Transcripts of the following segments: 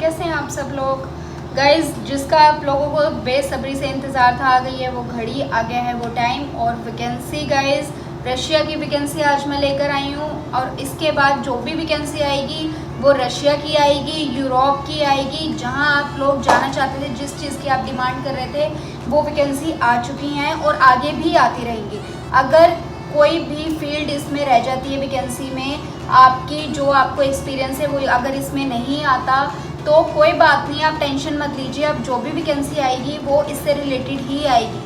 कैसे हैं आप सब लोग। गाइज जिसका आप लोगों को बेसब्री से इंतज़ार था, आ गई है वो घड़ी, आ गया है वो टाइम और वैकेंसी। गाइज रशिया की वैकेंसी आज मैं लेकर आई हूँ और इसके बाद जो भी वैकेंसी आएगी वो रशिया की आएगी, यूरोप की आएगी। जहाँ आप लोग जाना चाहते थे, जिस चीज़ की आप डिमांड कर रहे थे, वो वैकेंसी आ चुकी हैं और आगे भी आती रहेंगी। अगर कोई भी फील्ड इसमें रह जाती है वैकेंसी में, आपकी जो आपको एक्सपीरियंस है वो अगर इसमें नहीं आता तो कोई बात नहीं, आप टेंशन मत लीजिए। अब जो भी वैकेंसी आएगी वो इससे रिलेटेड ही आएगी।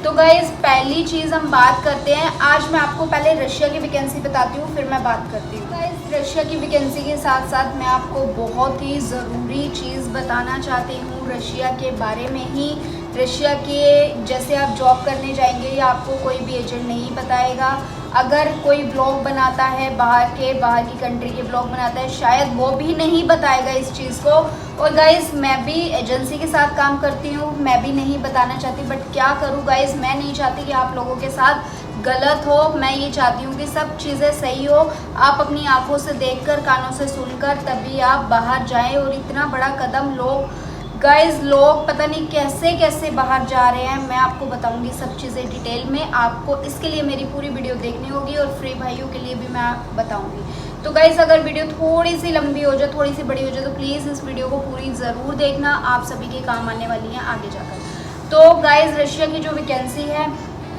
तो गाइज़ पहली चीज़ हम बात करते हैं। आज मैं आपको पहले रशिया की वैकेंसी बताती हूँ, फिर मैं बात करती हूँ। गाइज़ रशिया की वैकेंसी के साथ साथ मैं आपको बहुत ही ज़रूरी चीज़ बताना चाहती हूँ रशिया के बारे में ही। रशिया के जैसे आप जॉब करने जाएंगे या आपको कोई भी एजेंट नहीं बताएगा। अगर कोई ब्लॉग बनाता है बाहर की कंट्री के ब्लॉग बनाता है, शायद वो भी नहीं बताएगा इस चीज़ को। और गाइज़ मैं भी एजेंसी के साथ काम करती हूँ, मैं भी नहीं बताना चाहती, बट क्या करूँ गाइज़, मैं नहीं चाहती कि आप लोगों के साथ गलत हो। मैं ये चाहती हूँ कि सब चीज़ें सही हो। आप अपनी आंखों से देखकर, कानों से सुनकर तभी आप बाहर जाएं। और इतना बड़ा कदम लोग पता नहीं कैसे कैसे बाहर जा रहे हैं। मैं आपको बताऊंगी सब चीज़ें डिटेल में। आपको इसके लिए मेरी पूरी वीडियो देखनी होगी और फ्री भाइयों के लिए भी मैं बताऊंगी। तो गाइस अगर वीडियो थोड़ी सी लंबी हो जाए, थोड़ी सी बड़ी हो जाए, तो प्लीज़ इस वीडियो को पूरी ज़रूर देखना, आप सभी के काम आने वाली हैं आगे जाकर। तो गाइस रशिया की जो वैकेंसी है,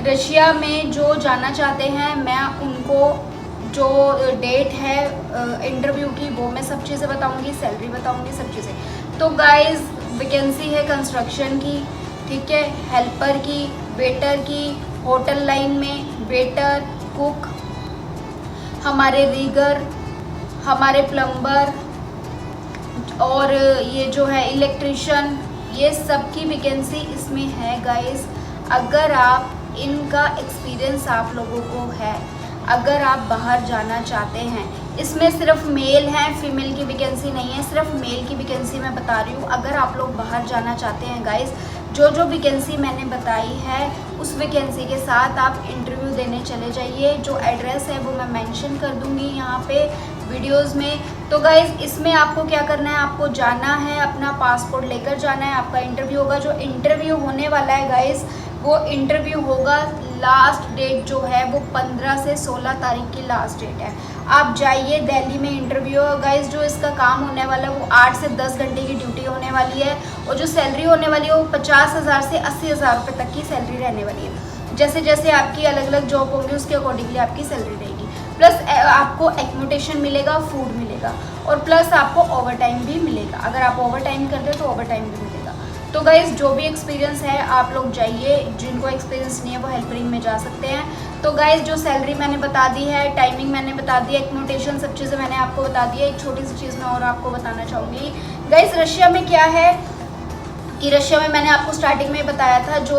रशिया में जो जाना चाहते हैं, मैं उनको जो डेट है इंटरव्यू की वो मैं सब चीज़ें बताऊंगी, सैलरी बताऊंगी, सब चीज़ें। तो गाइस वैकेंसी है कंस्ट्रक्शन की, ठीक है, हेल्पर की, वेटर की, होटल लाइन में वेटर, कुक, हमारे रीगर, हमारे प्लम्बर और ये जो है इलेक्ट्रिशियन, ये सब की वैकेंसी इसमें है गाइस। अगर आप इनका एक्सपीरियंस आप लोगों को है, अगर आप बाहर जाना चाहते हैं, इसमें सिर्फ मेल है, फीमेल की वैकेंसी नहीं है, सिर्फ मेल की वैकेंसी मैं बता रही हूँ। अगर आप लोग बाहर जाना चाहते हैं गाइस, जो जो वैकेंसी मैंने बताई है उस वैकेंसी के साथ आप इंटरव्यू देने चले जाइए। जो एड्रेस है वो मैं मेंशन कर दूँगी यहाँ पे वीडियोस में। तो गाइस इसमें आपको क्या करना है, आपको जाना है, अपना पासपोर्ट लेकर जाना है, आपका इंटरव्यू होगा। जो इंटरव्यू होने वाला है गाइस, वो इंटरव्यू होगा, लास्ट डेट जो है वो 15 से 16 तारीख की लास्ट डेट है। आप जाइए, दिल्ली में इंटरव्यू है गाइस। जो इसका काम होने वाला है वो 8 से 10 घंटे की ड्यूटी होने वाली है और जो सैलरी होने वाली है वो 50,000 से 80,000 रुपये तक की सैलरी रहने वाली है। जैसे जैसे आपकी अलग अलग जॉब होंगी उसके अकॉर्डिंगली आपकी सैलरी रहेगी। प्लस आपको एकोमोडेशन मिलेगा, फूड मिलेगा और प्लस आपको ओवर टाइम भी मिलेगा। अगर आप ओवर टाइम करते हो तो ओवर टाइम भी मिलेगा। तो गाइज़ जो भी एक्सपीरियंस है आप लोग जाइए, जिनको एक्सपीरियंस नहीं है वो हेल्परिंग में जा सकते हैं। तो गाइज़ जो सैलरी मैंने बता दी है, टाइमिंग मैंने बता दी है, एकोमोडेशन, सब चीज़ें मैंने आपको बता दी है। एक छोटी सी चीज़ मैं और आपको बताना चाहूँगी गाइज़, रशिया में क्या है कि रशिया में मैंने आपको स्टार्टिंग में बताया था, जो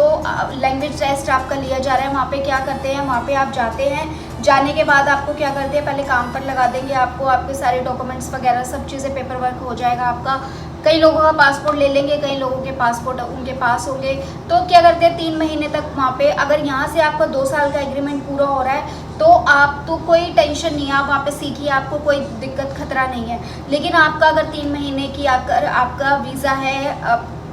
लैंग्वेज टेस्ट आपका लिया जा रहा है, वहाँ पे क्या करते हैं, वहाँ पे आप जाते हैं, जाने के बाद आपको क्या करते हैं, पहले काम पर लगा देंगे आपको, आपके सारे डॉक्यूमेंट्स वगैरह सब चीज़ें, पेपर वर्क हो जाएगा आपका। कई लोगों का पासपोर्ट ले लेंगे, कई लोगों के पासपोर्ट उनके पास होंगे। तो क्या करते हैं 3 महीने तक वहाँ पे, अगर यहाँ से आपका 2 साल का एग्रीमेंट पूरा हो रहा है तो आप तो कोई टेंशन नहीं है, आप वहाँ पे सीखिए, आपको कोई दिक्कत खतरा नहीं है। लेकिन आपका अगर 3 महीने की अगर आपका वीज़ा है,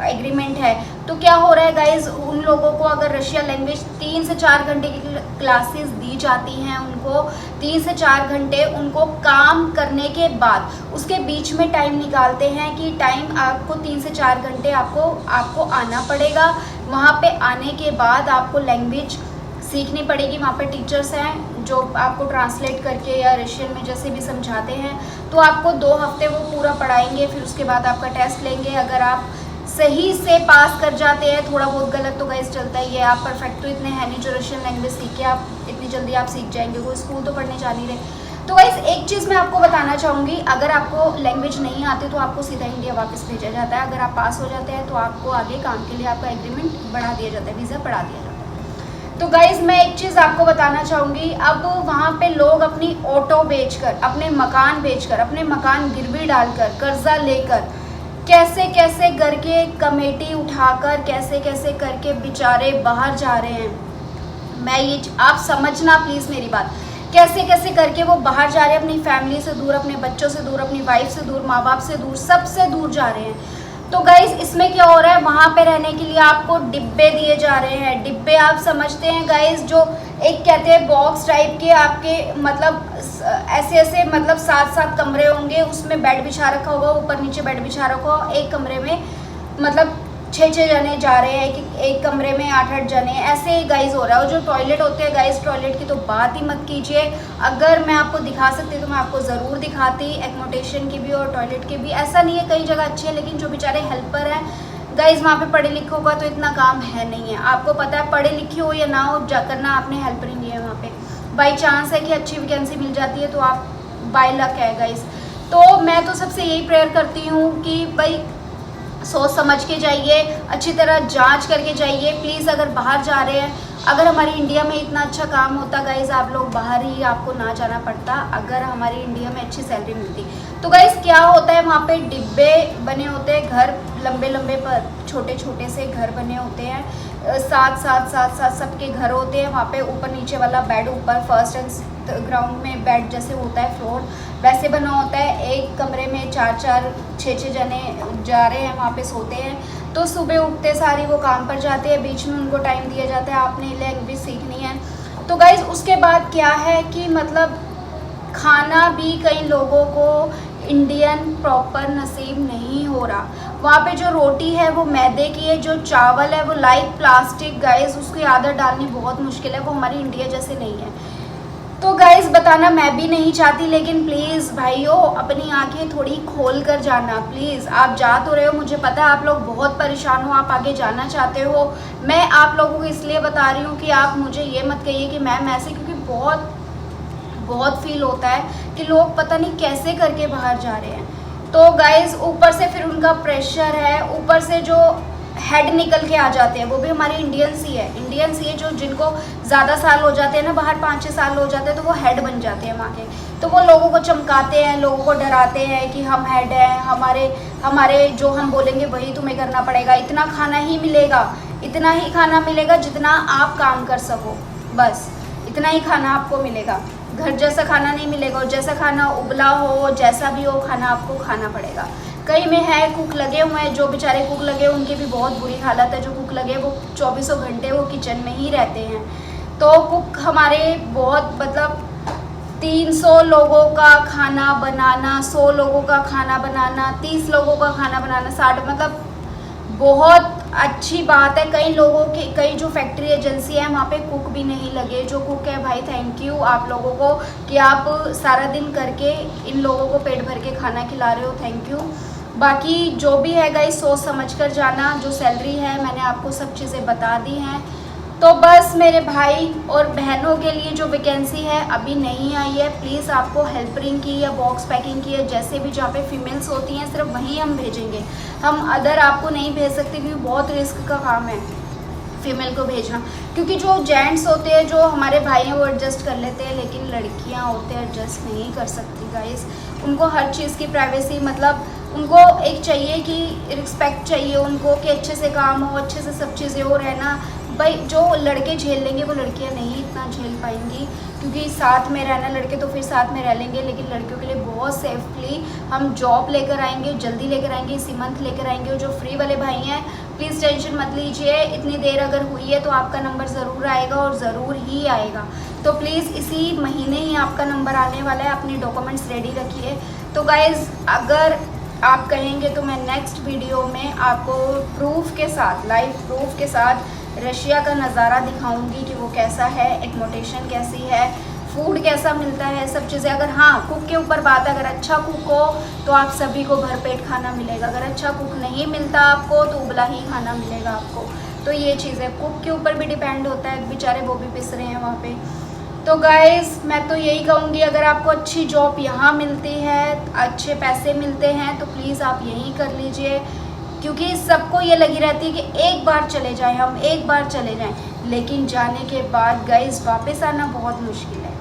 एग्रीमेंट है, तो क्या हो रहा है गाइज, उन लोगों को अगर रशिया लैंग्वेज 3 से 4 घंटे की क्लासेस दी जाती हैं, उनको 3 से 4 घंटे उनको काम करने के बाद उसके बीच में टाइम निकालते हैं कि टाइम आपको 3 से 4 घंटे आपको आना पड़ेगा। वहाँ पे आने के बाद आपको लैंग्वेज सीखनी पड़ेगी। वहाँ पे टीचर्स हैं जो आपको ट्रांसलेट करके या रशियन में जैसे भी समझाते हैं। तो आपको 2 हफ्ते वो पूरा पढ़ाएंगे, फिर उसके बाद आपका टेस्ट लेंगे। अगर आप सही से पास कर जाते हैं, थोड़ा बहुत गलत तो गाइस चलता ही है, आप परफेक्ट तो इतने हैं नहीं जो रशियन लैंग्वेज सीख के आप इतनी जल्दी आप सीख जाएंगे, वो स्कूल तो पढ़ने जा नहीं रहे। तो गाइस एक चीज़ मैं आपको बताना चाहूँगी, अगर आपको लैंग्वेज नहीं आती तो आपको सीधा इंडिया वापस भेजा जाता है। अगर आप पास हो जाते हैं तो आपको आगे काम के लिए आपका एग्रीमेंट बढ़ा दिया जाता है, वीज़ा बढ़ा दिया जाता है। तो गाइज मैं एक चीज़ आपको बताना चाहूँगी, अब वहाँ पे लोग अपनी ऑटो बेचकर, अपने मकान बेचकर, अपने मकान गिरवी डालकर, कर्जा लेकर, कैसे कैसे करके कमेटी उठाकर, कैसे कैसे करके बेचारे बाहर जा रहे हैं। मैं ये आप समझना प्लीज़ मेरी बात, कैसे कैसे करके वो बाहर जा रहे हैं, अपनी फैमिली से दूर, अपने बच्चों से दूर, अपनी वाइफ से दूर, माँ बाप से दूर, सबसे दूर जा रहे हैं। तो गाइज़ इसमें क्या हो रहा है, वहाँ पे रहने के लिए आपको डिब्बे दिए जा रहे हैं। डिब्बे आप समझते हैं गाइज़, जो एक कहते हैं बॉक्स टाइप के, आपके मतलब ऐसे ऐसे मतलब 7-7 कमरे होंगे, उसमें बेड बिछा रखा होगा, ऊपर नीचे बेड बिछा रखा होगा, एक कमरे में मतलब 6-6 जने जा रहे हैं कि एक कमरे में 8-8 जने, ऐसे गाइज हो रहा है। और जो टॉयलेट होते हैं गाइज, टॉयलेट की तो बात ही मत कीजिए। अगर मैं आपको दिखा सकती तो मैं आपको ज़रूर दिखाती, एकोमोडेशन की भी और टॉयलेट की भी। ऐसा नहीं है कई जगह अच्छी है, लेकिन जो बेचारे हेल्पर हैं गाइज वहाँ पे पढ़े लिखे होगा तो इतना काम है नहीं है। आपको पता है, पढ़े लिखे हो या ना हो, जा करना आपने हेल्पर ही नहीं है वहाँ पे। बाई चांस है कि अच्छी वैकेंसी मिल जाती है तो आप बाय लक है गाइज। तो मैं तो सबसे यही प्रेयर करती हूँ कि भाई सोच समझ के जाइए, अच्छी तरह जांच करके जाइए प्लीज़। अगर बाहर जा रहे हैं, अगर हमारे इंडिया में इतना अच्छा काम होता गाइज़, आप लोग बाहर ही आपको ना जाना पड़ता, अगर हमारी इंडिया में अच्छी सैलरी मिलती। तो गाइज़ क्या होता है, वहाँ पे डिब्बे बने होते हैं, घर लंबे लंबे पर छोटे छोटे से घर बने होते हैं, 7-7 सबके घर होते हैं। वहाँ पे ऊपर नीचे वाला बेड, ऊपर फर्स्ट एंड ग्राउंड में बेड जैसे होता है फ्लोर, वैसे बना होता है। एक कमरे में 4-4 6-6 जने जा रहे हैं, वहाँ पे सोते हैं। तो सुबह उठते सारी वो काम पर जाते हैं, बीच में उनको टाइम दिया जाता है, आपने लैंग्वेज सीखनी है। तो गाइज़ उसके बाद क्या है कि मतलब खाना भी कई लोगों को इंडियन प्रॉपर नसीब नहीं हो रहा। वहाँ पे जो रोटी है वो मैदे की है, जो चावल है वो लाइक प्लास्टिक गाइज़, उसकी आदत डालनी बहुत मुश्किल है, वो हमारी इंडिया जैसे नहीं है। तो गाइज़ बताना मैं भी नहीं चाहती, लेकिन प्लीज़ भाइयों अपनी आंखें थोड़ी खोल कर जाना प्लीज़। आप जा तो रहे हो, मुझे पता है आप लोग बहुत परेशान हो, आप आगे जाना चाहते हो। मैं आप लोगों को इसलिए बता रही हूँ कि आप मुझे ये मत कहिए कि मैम ऐसे, क्योंकि बहुत बहुत फील होता है कि लोग पता नहीं कैसे करके बाहर जा रहे हैं। तो गाइज़ ऊपर से फिर उनका प्रेशर है, ऊपर से जो हेड निकल के आ जाते हैं वो भी हमारे इंडियंस ही है। इंडियंस ही है जो जिनको ज़्यादा साल हो जाते हैं ना, बाहर 5-6 साल हो जाते हैं, तो वो हेड बन जाते हैं वहाँ के। तो वो लोगों को चमकाते हैं, लोगों को डराते हैं कि हम हेड हैं, हमारे जो हम बोलेंगे वही तुम्हें करना पड़ेगा, इतना खाना ही मिलेगा, इतना ही खाना मिलेगा जितना आप काम कर सको, बस इतना ही खाना आपको मिलेगा, घर जैसा खाना नहीं मिलेगा। और जैसा खाना उबला हो, जैसा भी हो, खाना आपको खाना पड़ेगा। कई में है कुक लगे हुए हैं, जो बेचारे कुक लगे उनकी भी बहुत बुरी हालत है। जो कुक लगे वो 24 घंटे वो किचन में ही रहते हैं। तो कुक हमारे बहुत मतलब 300 लोगों का खाना बनाना, 100 लोगों का खाना बनाना, 30 लोगों का खाना बनाना, 60 मतलब बहुत अच्छी बात है। कई लोगों की, कई जो फैक्ट्री एजेंसी है वहाँ पे कुक भी नहीं लगे। जो कुक है भाई थैंक यू आप लोगों को कि आप सारा दिन करके इन लोगों को पेट भर के खाना खिला रहे हो, थैंक यू। बाकी जो भी है गाइस सोच समझ कर जाना। जो सैलरी है मैंने आपको सब चीज़ें बता दी हैं। तो बस मेरे भाई और बहनों के लिए जो वैकेंसी है अभी नहीं आई है, प्लीज़ आपको हेल्परिंग की या बॉक्स पैकिंग की या जैसे भी जहाँ पे फीमेल्स होती हैं सिर्फ वहीं हम भेजेंगे। हम अदर आपको नहीं भेज सकते क्योंकि बहुत रिस्क का काम है फीमेल को भेजना। क्योंकि जो जेंट्स होते हैं, जो हमारे भाई हैं वो एडजस्ट कर लेते हैं, लेकिन लड़कियाँ होते हैं एडजस्ट नहीं कर सकती गाइस। उनको हर चीज़ की प्राइवेसी, मतलब उनको एक चाहिए कि रिस्पेक्ट चाहिए उनको कि अच्छे से काम हो, अच्छे से सब चीज़ें हो, रहना। भाई जो लड़के झेल लेंगे वो लड़कियां नहीं इतना झेल पाएंगी, क्योंकि साथ में रहना, लड़के तो फिर साथ में रह लेंगे, लेकिन लड़कियों के लिए बहुत सेफली हम जॉब लेकर आएंगे, जल्दी लेकर आएंगे, इसी मंथ लेकर आएंगे। और जो फ्री वाले भाई हैं प्लीज़ टेंशन मत लीजिए, इतनी देर अगर हुई है तो आपका नंबर ज़रूर आएगा और ज़रूर ही आएगा। तो प्लीज़ इसी महीने ही आपका नंबर आने वाला है, अपने डॉक्यूमेंट्स रेडी रखिए। तो गाइज़ अगर आप कहेंगे तो मैं नेक्स्ट वीडियो में आपको प्रूफ के साथ, लाइव प्रूफ के साथ रशिया का नज़ारा दिखाऊंगी कि वो कैसा है, एकोमोडेशन कैसी है, फूड कैसा मिलता है, सब चीज़ें। अगर हाँ कुक के ऊपर बात, अगर अच्छा कुक हो तो आप सभी को भरपेट खाना मिलेगा। अगर अच्छा कुक नहीं मिलता आपको तो उबला ही खाना मिलेगा आपको। तो ये चीज़ है, कुक के ऊपर भी डिपेंड होता है, बेचारे वो भी पिस रहे हैं वहाँ पे। तो गाइज़ मैं तो यही कहूँगी, अगर आपको अच्छी जॉब यहाँ मिलती है, अच्छे पैसे मिलते हैं तो प्लीज़ आप यहीं कर लीजिए। क्योंकि सबको ये लगी रहती है कि एक बार चले जाएं, हम एक बार चले जाएं, लेकिन जाने के बाद गाइज़ वापस आना बहुत मुश्किल है।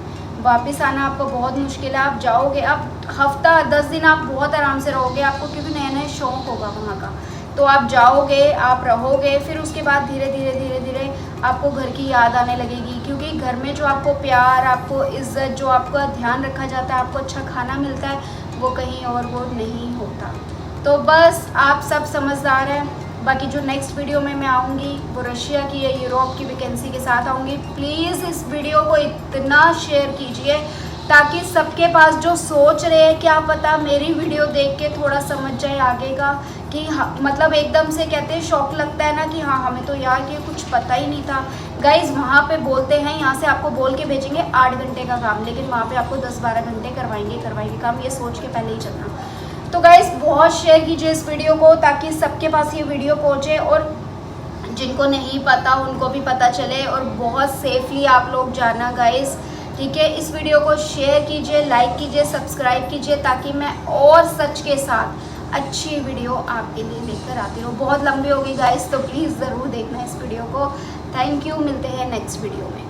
वापस आना आपको बहुत मुश्किल है। आप जाओगे, अब हफ्ता 10 दिन आप बहुत आराम से रहोगे आपको, क्योंकि नया नया शौक़ होगा वहाँ का तो आप जाओगे, आप रहोगे, फिर उसके बाद धीरे धीरे धीरे धीरे आपको घर की याद आने लगेगी, क्योंकि घर में जो आपको प्यार, आपको इज़्ज़त, जो आपका ध्यान रखा जाता है, आपको अच्छा खाना मिलता है, वो कहीं और वो नहीं होता। तो बस आप सब समझदार हैं। बाकी जो नेक्स्ट वीडियो में मैं आऊँगी वो रशिया की या यूरोप की वैकेंसी के साथ आऊँगी। प्लीज़ इस वीडियो को इतना शेयर कीजिए ताकि सबके पास जो सोच रहे हैं, क्या पता मेरी वीडियो देख के थोड़ा समझ जाए आगे का, कि मतलब एकदम से कहते हैं शौक लगता है ना कि हाँ हमें तो यार ये कुछ पता ही नहीं था। गाइज वहाँ पे बोलते हैं, यहाँ से आपको बोल के भेजेंगे 8 घंटे का काम, लेकिन वहाँ पे आपको 10-12 घंटे करवाएंगे काम, ये सोच के पहले ही चलना। तो गाइज बहुत शेयर कीजिए इस वीडियो को ताकि सबके पास ये वीडियो पहुँचे और जिनको नहीं पता उनको भी पता चले, और बहुत सेफली आप लोग जाना गाइज, ठीक है। इस वीडियो को शेयर कीजिए, लाइक कीजिए, सब्सक्राइब कीजिए ताकि मैं और सच के साथ अच्छी वीडियो आपके लिए लेकर आती रहूँ। बहुत लंबी होगी गाइस, तो प्लीज़ ज़रूर देखना इस वीडियो को। थैंक यू, मिलते हैं नेक्स्ट वीडियो में।